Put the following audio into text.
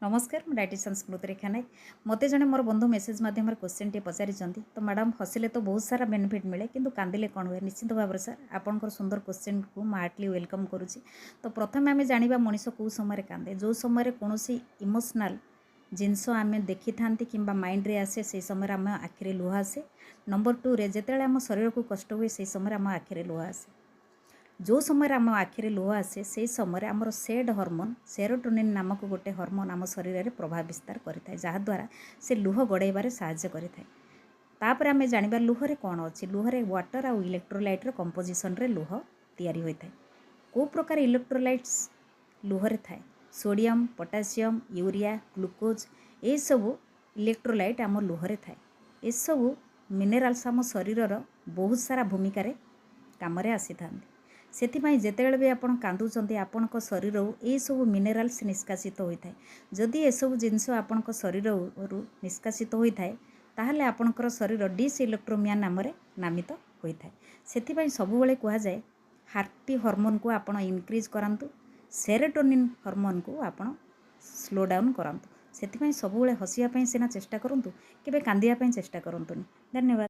नमस्कार मैं डायटिशियन स्मृति रेखा नायक मत जड़े मोर बंधु मेसेज मध्यम क्वेश्चन टे पचारि तो मैडम हसिले तो बहुत सारा बेनिफिट मिले किंतु कांदिले कौन हुए निश्चित भाव में सर आपंकर सुंदर क्वेश्चन को मैं हार्टली वेलकम करुच्ची। तो प्रथम आम जाना मनीष कौ समय कांदे जो समय कौन इमोशनल जिनस आम देखी था कि माइंड रे आसे से समय आम आखिरे लुह आसे। नंबर 2 रे जिते आम शरीर को कष्ट हुए से समय आम आखिरे लुह आसे। जो समय आम आखिरे लुह आसे से समय आमर सेड हर्मोन सेरोटोनिन नामक गोटे हर्मोन आम शरीर में प्रभाव विस्तार करें जहाद्वारा से लुह गड़ाइबार साहाय्य करें। तापर आम जाना लुहरे कौन अच्छी लुहरे वाटर आउ इलेक्ट्रोलाइटर कंपोजिशन रे लुह तैयारी होता है। को प्रकार इलेक्ट्रोलाइट्स लुहरे थाए सोडियम पोटासियम यूरिया ग्लुकोज ये सब इलेक्ट्रोलाइट आम लुहरे थाए। ये सब मिनेराल्स आम शरीर बहुत सारा भूमिका काम आसी था। सेथिपाई जेतेबेले भी आपण कांदुचंती आपणक शरीर ये सब मिनेराल्स निष्कासित होता है। जदि ये सब जिनस आपणक शरीर निष्कासित होता है ताहले आपणकर शरीर डिसइलेक्ट्रोमिया नाम नामित होता है। सेथिपाई सबुबले कह जाए हार्टी हार्मोन को आपण इनक्रीज करांतु सेरोटोनिन हार्मोन को आपण स्लो डाउन करांतु। सेथिपाई सबुबले हसिया पई सिना चेष्टा करंतु केबे कांदिया पई चेष्टा करंतुनी। धन्यवाद।